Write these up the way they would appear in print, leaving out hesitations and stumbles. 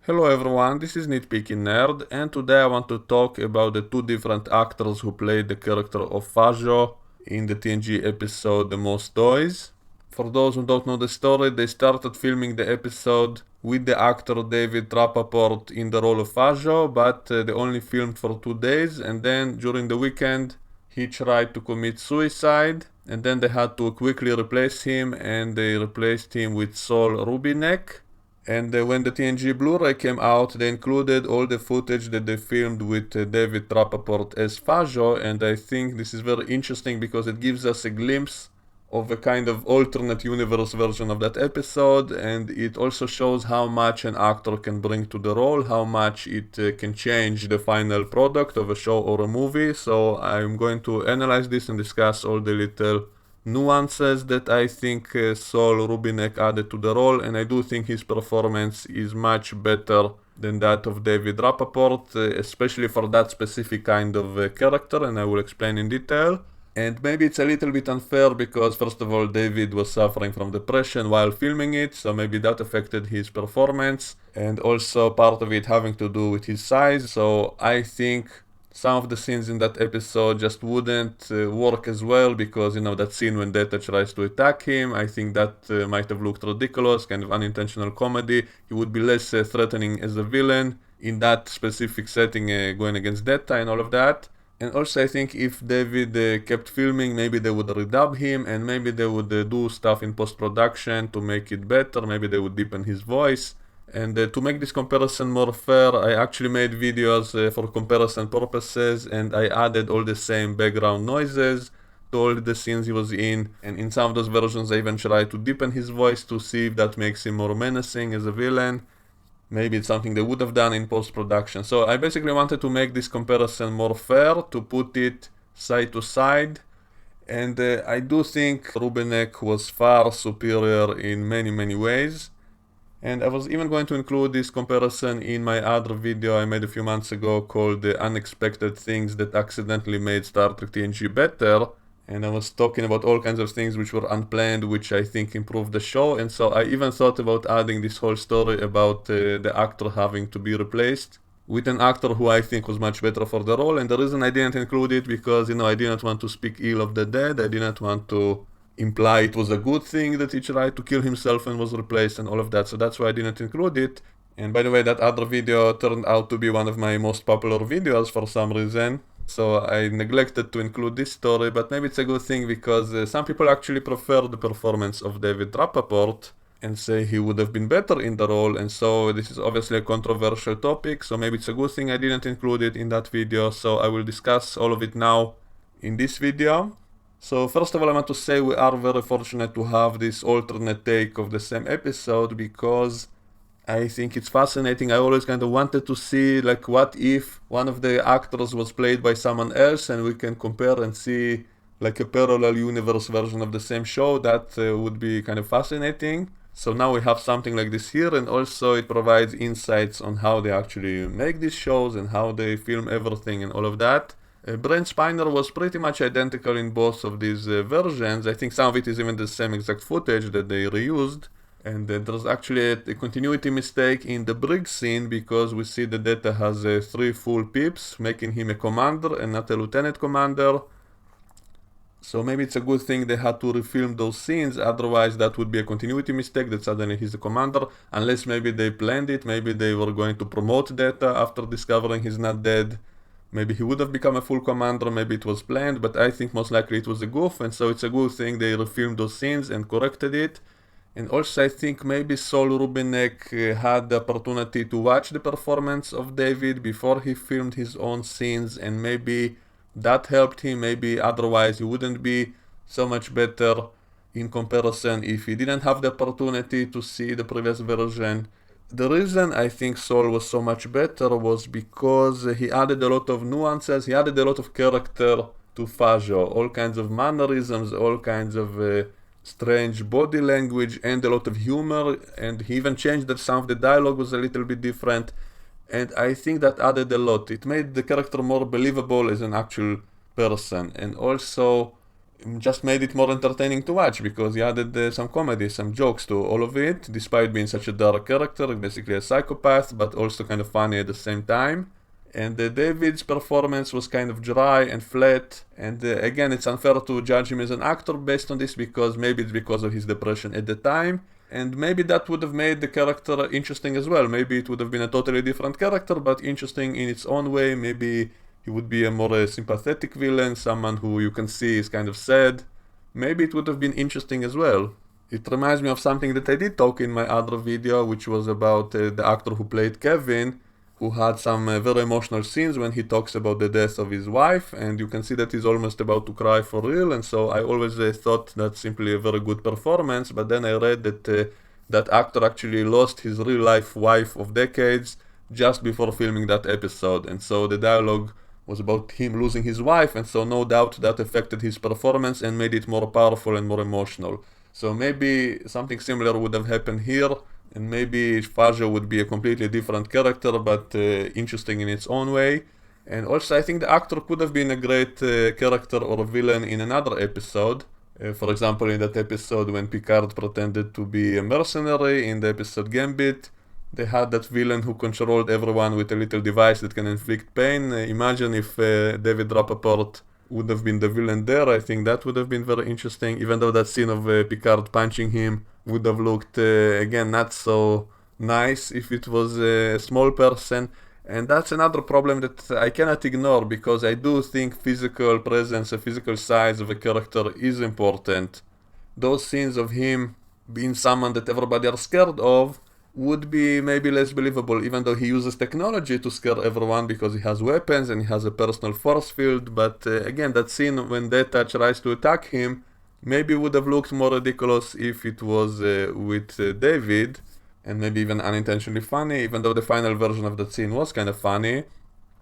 Hello everyone, this is Nitpicking Nerd, and today I want to talk about the two different actors who played the character of Fajo in the TNG episode The Most Toys. For those who don't know the story, they started filming the episode with the actor David Rappaport in the role of Fajo, but they only filmed for 2 days, and then during the weekend he tried to commit suicide, and then they had to quickly replace him, and they replaced him with Saul Rubinek. And when the TNG Blu-ray came out, they included all the footage that they filmed with David Rappaport as Fajo, and I think this is very interesting because it gives us a glimpse of a kind of alternate universe version of that episode, and it also shows how much an actor can bring to the role, how much it can change the final product of a show or a movie. So I'm going to analyze this and discuss all the little nuances that I think Saul Rubinek added to the role, and I do think his performance is much better than that of David Rappaport, especially for that specific kind of character, and I will explain in detail. And maybe it's a little bit unfair because, first of all, David was suffering from depression while filming it, so maybe that affected his performance, and also part of it having to do with his size. So I think some of the scenes in that episode just wouldn't work as well because, that scene when Data tries to attack him, I think that might have looked ridiculous, kind of unintentional comedy. He would be less threatening as a villain in that specific setting, going against Data and all of that. And also I think if David kept filming, maybe they would redub him and maybe they would do stuff in post-production to make it better, maybe they would deepen his voice. And to make this comparison more fair, I actually made videos for comparison purposes, and I added all the same background noises to all the scenes he was in, and in some of those versions I even tried to deepen his voice to see if that makes him more menacing as a villain. Maybe it's something they would have done in post-production. So I basically wanted to make this comparison more fair, to put it side to side. And I do think Rubinek was far superior in many ways. And I was even going to include this comparison in my other video I made a few months ago called The Unexpected Things That Accidentally Made Star Trek TNG Better. And I was talking about all kinds of things which were unplanned, which I think improved the show. And so I even thought about adding this whole story about the actor having to be replaced with an actor who I think was much better for the role. And the reason I didn't include it because, I didn't want to speak ill of the dead. I didn't want to imply it was a good thing that he tried to kill himself and was replaced and all of that. So that's why I didn't include it. And by the way, that other video turned out to be one of my most popular videos for some reason. So I neglected to include this story, but maybe it's a good thing because some people actually prefer the performance of David Rappaport and say he would have been better in the role, and so this is obviously a controversial topic, so maybe it's a good thing I didn't include it in that video, so I will discuss all of it now in this video. So first of all, I want to say we are very fortunate to have this alternate take of the same episode because I think it's fascinating. I always kind of wanted to see, like, what if one of the actors was played by someone else and we can compare and see, like, a parallel universe version of the same show. That would be kind of fascinating. So now we have something like this here, and also it provides insights on how they actually make these shows and how they film everything and all of that. Brent Spiner was pretty much identical in both of these versions. I think some of it is even the same exact footage that they reused. And there's actually a continuity mistake in the brig scene because we see the Data has 3 full pips, making him a commander and not a lieutenant commander. So maybe it's a good thing they had to refilm those scenes, otherwise that would be a continuity mistake that suddenly he's a commander, unless maybe they planned it, maybe they were going to promote Data after discovering he's not dead. Maybe he would have become a full commander, maybe it was planned, but I think most likely it was a goof, and so it's a good thing they refilmed those scenes and corrected it. And also I think maybe Saul Rubinek had the opportunity to watch the performance of David before he filmed his own scenes, and maybe that helped him. Maybe otherwise he wouldn't be so much better in comparison if he didn't have the opportunity to see the previous version. The reason I think Saul was so much better was because he added a lot of nuances, he added a lot of character to Fajo, all kinds of mannerisms, all kinds of strange body language and a lot of humor, and he even changed that some of the dialogue was a little bit different, and I think that added a lot. It made the character more believable as an actual person, and also just made it more entertaining to watch because he added some comedy, some jokes to all of it, despite being such a dark character, basically a psychopath, but also kind of funny at the same time. And David's performance was kind of dry and flat, and again, it's unfair to judge him as an actor based on this because maybe it's because of his depression at the time, and maybe that would have made the character interesting as well. Maybe it would have been a totally different character, but interesting in its own way. Maybe he would be a more sympathetic villain, someone who you can see is kind of sad. Maybe it would have been interesting as well. It reminds me of something that I did talk in my other video, which was about the actor who played Kevin, who had some very emotional scenes when he talks about the death of his wife, and you can see that he's almost about to cry for real, and so I always thought that's simply a very good performance, but then I read that that actor actually lost his real life wife of decades just before filming that episode, and so the dialogue was about him losing his wife, and so no doubt that affected his performance and made it more powerful and more emotional. So maybe something similar would have happened here, and maybe Fajo would be a completely different character, but interesting in its own way. And also, I think the actor could have been a great character or villain in another episode. For example, in that episode when Picard pretended to be a mercenary, in the episode Gambit, they had that villain who controlled everyone with a little device that can inflict pain. Imagine if David Rappaport would have been the villain there. I think that would have been very interesting, even though that scene of Picard punching him would have looked, again, not so nice if it was a small person. And that's another problem that I cannot ignore, because I do think physical presence, a physical size of a character is important. Those scenes of him being someone that everybody are scared of would be maybe less believable, even though he uses technology to scare everyone because he has weapons and he has a personal force field. But again, that scene when Data tries to attack him maybe would have looked more ridiculous if it was with David, and maybe even unintentionally funny, even though the final version of that scene was kind of funny.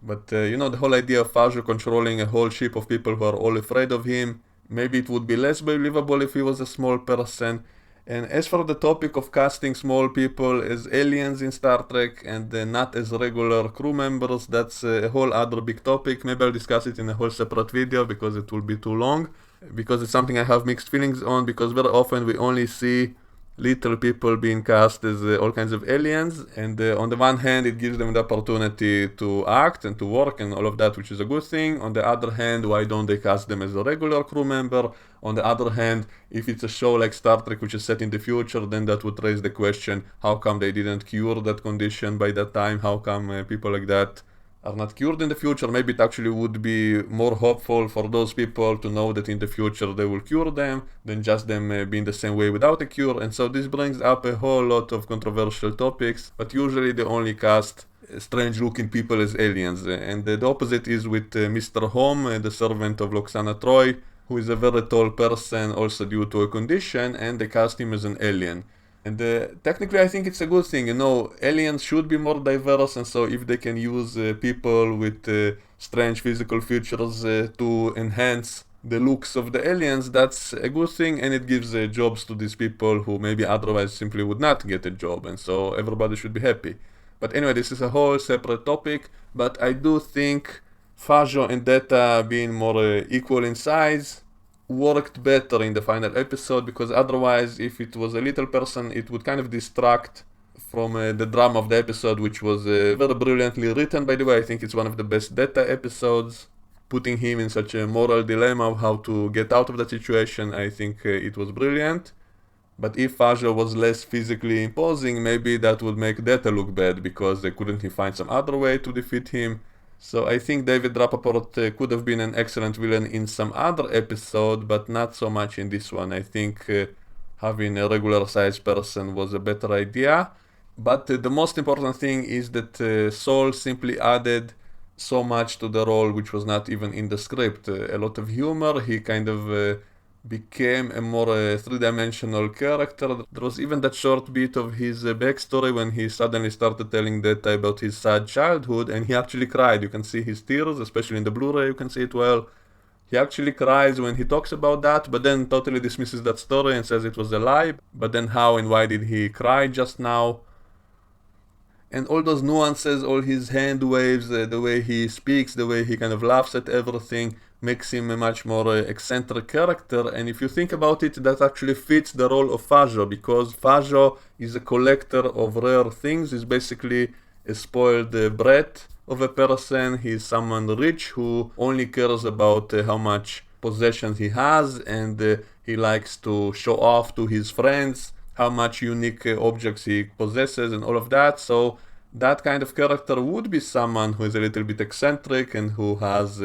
But the whole idea of Fajo controlling a whole ship of people who are all afraid of him, maybe it would be less believable if he was a small person. And as for the topic of casting small people as aliens in Star Trek and not as regular crew members, that's a whole other big topic. Maybe I'll discuss it in a whole separate video because it will be too long. Because it's something I have mixed feelings on, because very often we only see little people being cast as all kinds of aliens, and on the one hand it gives them the opportunity to act and to work and all of that, which is a good thing. On the other hand, why don't they cast them as a regular crew member? On the other hand, if it's a show like Star Trek which is set in the future, then that would raise the question, how come they didn't cure that condition by that time? How come people like that are not cured in the future? Maybe it actually would be more hopeful for those people to know that in the future they will cure them than just them being the same way without a cure. And so this brings up a whole lot of controversial topics, but usually they only cast strange looking people as aliens. And the opposite is with Mr. Home, the servant of Loxana Troy, who is a very tall person also due to a condition, and they cast him as an alien. And technically I think it's a good thing, aliens should be more diverse, and so if they can use people with strange physical features to enhance the looks of the aliens, that's a good thing, and it gives jobs to these people who maybe otherwise simply would not get a job, and so everybody should be happy. But anyway, this is a whole separate topic, but I do think Fajo and Data being more equal in size worked better in the final episode, because otherwise if it was a little person it would kind of distract from the drama of the episode, which was very brilliantly written, by the way. I think it's one of the best Data episodes, putting him in such a moral dilemma of how to get out of that situation. I think it was brilliant. But if Fajo was less physically imposing, maybe that would make Data look bad, because they couldn't find some other way to defeat him. So I think David Rappaport could have been an excellent villain in some other episode, but not so much in this one. I think having a regular sized person was a better idea. But the most important thing is that Saul simply added so much to the role which was not even in the script. A lot of humor, he kind of became a more three-dimensional character. There was even that short bit of his backstory when he suddenly started telling Data about his sad childhood, and he actually cried. You can see his tears, especially in the Blu-ray, you can see it well. He actually cries when he talks about that, but then totally dismisses that story and says it was a lie. But then how and why did he cry just now? And all those nuances, all his hand waves, the way he speaks, the way he kind of laughs at everything, makes him a much more eccentric character. And if you think about it, that actually fits the role of Fajo, because Fajo is a collector of rare things. He's basically a spoiled brat of a person. He's someone rich who only cares about how much possessions he has, and he likes to show off to his friends how much unique objects he possesses and all of that. So that kind of character would be someone who is a little bit eccentric and who has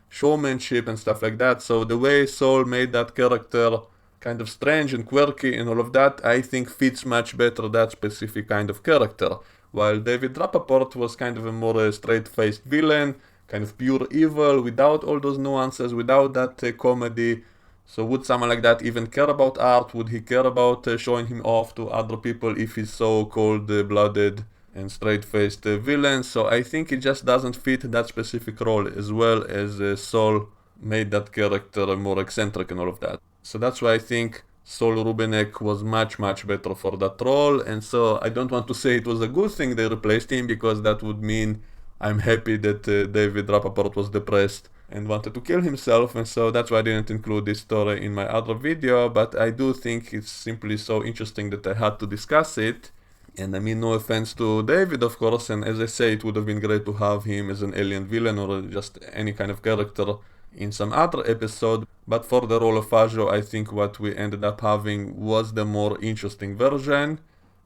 showmanship and stuff like that. So the way Saul made that character kind of strange and quirky and all of that, I think fits much better that specific kind of character. While David Rappaport was kind of a more straight-faced villain, kind of pure evil, without all those nuances, without that comedy. So would someone like that even care about art? Would he care about showing him off to other people if he's so cold-blooded and straight-faced villain? So I think it just doesn't fit that specific role, as well as Saul made that character more eccentric and all of that. So that's why I think Saul Rubinek was much better for that role. And so I don't want to say it was a good thing they replaced him, because that would mean I'm happy that David Rappaport was depressed and wanted to kill himself, and so that's why I didn't include this story in my other video. But I do think it's simply so interesting that I had to discuss it. And I mean, no offense to David, of course, and as I say, it would have been great to have him as an alien villain or just any kind of character in some other episode. But for the role of Fajo, I think what we ended up having was the more interesting version.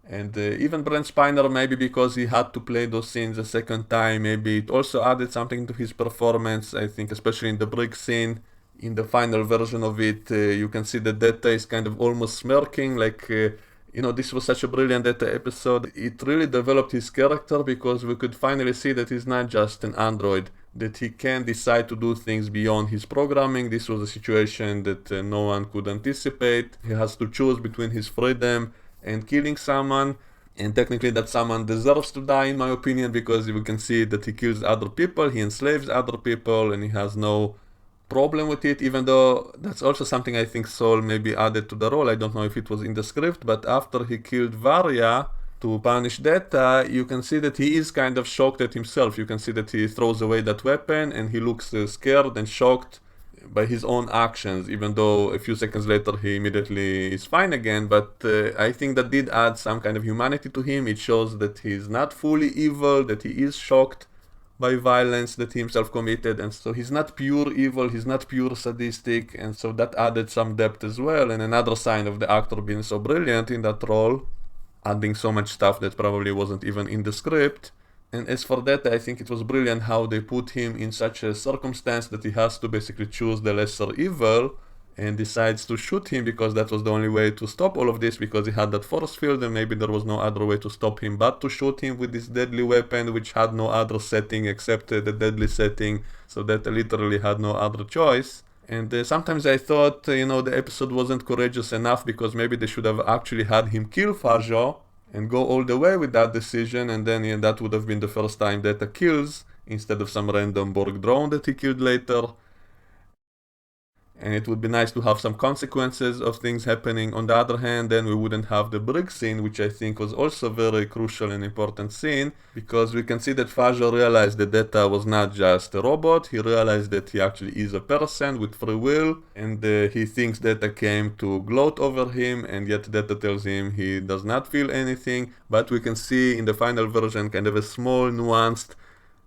And even Brent Spiner, maybe because he had to play those scenes a second time, maybe it also added something to his performance. I think especially in the brick scene, in the final version of it, you can see that Data is kind of almost smirking, like, this was such a brilliant Data episode. It really developed his character, because we could finally see that he's not just an android, that he can decide to do things beyond his programming. This was a situation that no one could anticipate. He has to choose between his freedom and killing someone, and technically that someone deserves to die, in my opinion, because we can see that he kills other people, he enslaves other people, and he has no problem with it, even though that's also something I think Saul maybe added to the role. I don't know if it was in the script, but after he killed Varya to punish Data, you can see that he is kind of shocked at himself. You can see that he throws away that weapon and he looks scared and shocked by his own actions, even though a few seconds later he immediately is fine again. But I think that did add some kind of humanity to him. It shows that he's not fully evil, that he is shocked by violence that he himself committed, and so he's not pure evil, he's not pure sadistic, and so that added some depth as well. And another sign of the actor being so brilliant in that role, adding so much stuff that probably wasn't even in the script. And as for that, I think it was brilliant how they put him in such a circumstance that he has to basically choose the lesser evil, and decides to shoot him because that was the only way to stop all of this, because he had that force field and maybe there was no other way to stop him but to shoot him with this deadly weapon, which had no other setting except the deadly setting, so that literally had no other choice. And sometimes I thought, the episode wasn't courageous enough, because maybe they should have actually had him kill Fajo and go all the way with that decision, and then that would have been the first time Data kills, instead of some random Borg drone that he killed later. And it would be nice to have some consequences of things happening. On the other hand, then we wouldn't have the brick scene, which I think was also very crucial and important scene, because we can see that Fajo realized that Data was not just a robot. He realized that he actually is a person with free will, and he thinks Data came to gloat over him, and yet Data tells him he does not feel anything. But we can see in the final version kind of a small nuanced,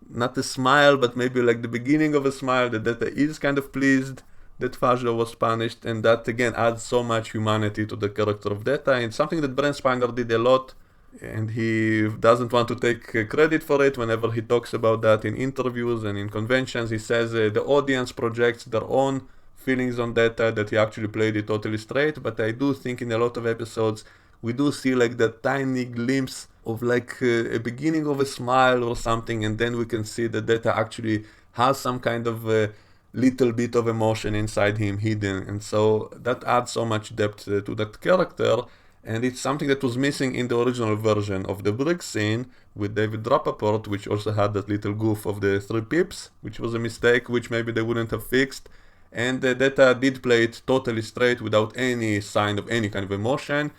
not a smile, but maybe like the beginning of a smile, that Data is kind of pleased that Fajo was punished, and that again adds so much humanity to the character of Data, and something that Brent Spiner did a lot, and he doesn't want to take credit for it. Whenever he talks about that in interviews and in conventions, he says the audience projects their own feelings on Data, that he actually played it totally straight. But I do think in a lot of episodes we do see like that tiny glimpse of like a beginning of a smile or something, and then we can see that Data actually has some kind of little bit of emotion inside him hidden, and so that adds so much depth to that character. And it's something that was missing in the original version of the brick scene with David Rappaport, which also had that little goof of the 3 pips, which was a mistake which maybe they wouldn't have fixed. And Data did play it totally straight without any sign of any kind of emotion,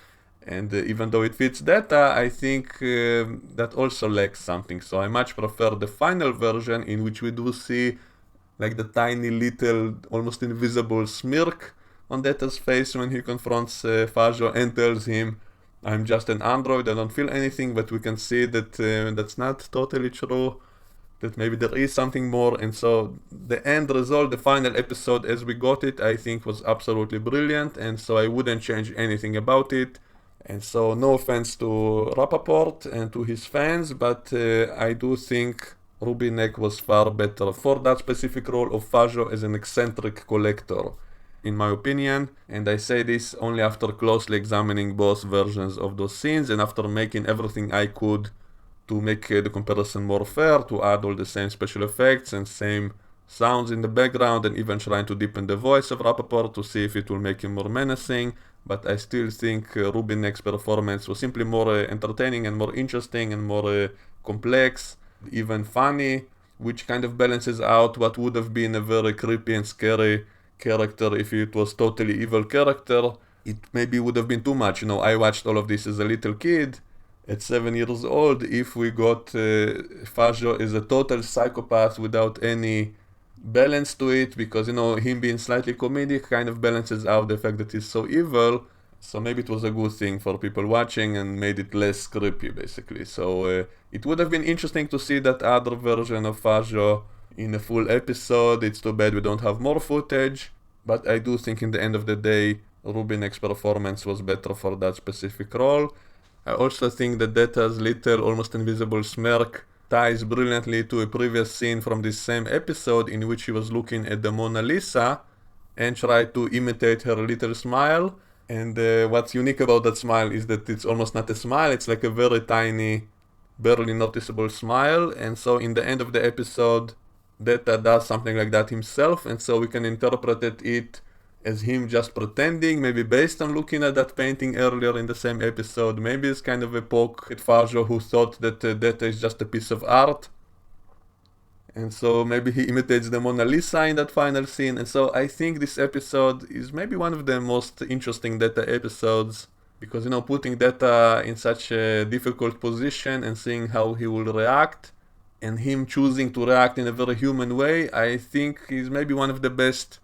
and even though it fits Data, I think that also lacks something. So I much prefer the final version, in which we do see like the tiny little, almost invisible smirk on Data's face when he confronts Fajo and tells him, I'm just an android, I don't feel anything, but we can see that that's not totally true, that maybe there is something more. And so the end result, the final episode as we got it, I think was absolutely brilliant, and so I wouldn't change anything about it. And so no offense to Rappaport and to his fans, but I do think Rubinek was far better for that specific role of Fajo as an eccentric collector, in my opinion. And I say this only after closely examining both versions of those scenes and after making everything I could to make the comparison more fair, to add all the same special effects and same sounds in the background, and even trying to deepen the voice of Rappaport to see if it will make him more menacing. But I still think Rubinek's performance was simply more entertaining and more interesting and more complex, even funny, which kind of balances out what would have been a very creepy and scary character if it was totally evil character. It maybe would have been too much. You know, I watched all of this as a little kid. At 7 years old, if we got Fajo is a total psychopath without any balance to it, because, you know, him being slightly comedic kind of balances out the fact that he's so evil. So maybe it was a good thing for people watching and made it less creepy, basically. So it would have been interesting to see that other version of Fajo in a full episode. It's too bad we don't have more footage, but I do think in the end of the day, Rubinek's performance was better for that specific role. I also think that Data's little, almost invisible smirk ties brilliantly to a previous scene from this same episode in which he was looking at the Mona Lisa and tried to imitate her little smile. And what's unique about that smile is that it's almost not a smile, it's like a very tiny, barely noticeable smile. And so in the end of the episode, Data does something like that himself, and so we can interpret it as him just pretending, maybe based on looking at that painting earlier in the same episode. Maybe it's kind of a poke at Fajo, who thought that Data is just a piece of art. And so maybe he imitates the Mona Lisa in that final scene. And so I think this episode is maybe one of the most interesting Data episodes, because, you know, putting Data in such a difficult position and seeing how he will react, and him choosing to react in a very human way, I think is maybe one of the best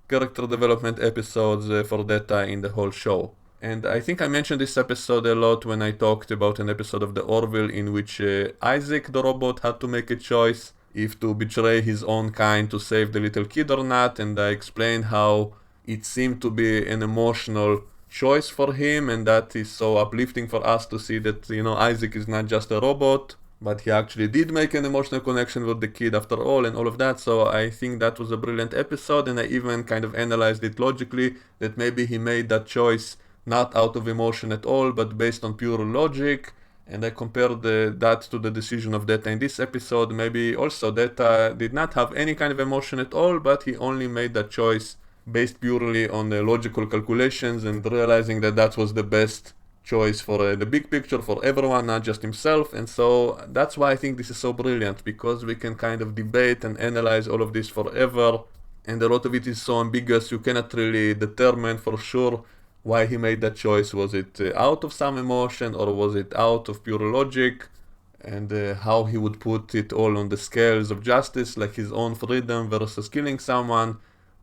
character development episodes for Data in the whole show. And I think I mentioned this episode a lot when I talked about an episode of the Orville in which Isaac the robot had to make a choice if to betray his own kind to save the little kid or not, and I explained how it seemed to be an emotional choice for him, and that is so uplifting for us to see that, you know, Isaac is not just a robot, but he actually did make an emotional connection with the kid after all, and all of that. So I think that was a brilliant episode, and I even kind of analyzed it logically, that maybe he made that choice not out of emotion at all, but based on pure logic. And I compared that to the decision of Data in this episode. Maybe also Data did not have any kind of emotion at all, but he only made that choice based purely on the logical calculations and realizing that that was the best choice for the big picture for everyone, not just himself. And so that's why I think this is so brilliant, because we can kind of debate and analyze all of this forever, and a lot of it is so ambiguous, you cannot really determine for sure why he made that choice. Was it out of some emotion, or was it out of pure logic? And how he would put it all on the scales of justice, like his own freedom versus killing someone.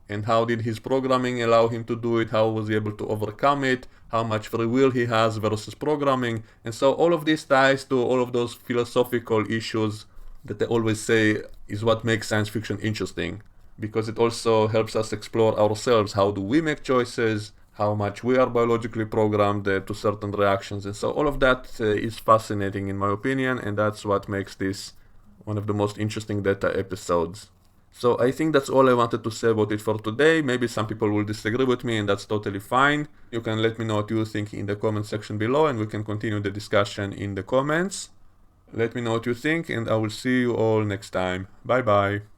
And how did his programming allow him to do it? How was he able to overcome it? How much free will he has versus programming? And so all of this ties to all of those philosophical issues that I always say is what makes science fiction interesting, because it also helps us explore ourselves. How do we make choices? How much we are biologically programmed to certain reactions? And so all of that is fascinating in my opinion, and that's what makes this one of the most interesting Data episodes. So I think that's all I wanted to say about it for today. Maybe some people will disagree with me, and that's totally fine. You can let me know what you think in the comment section below, and we can continue the discussion in the comments. Let me know what you think, and I will see you all next time. Bye bye.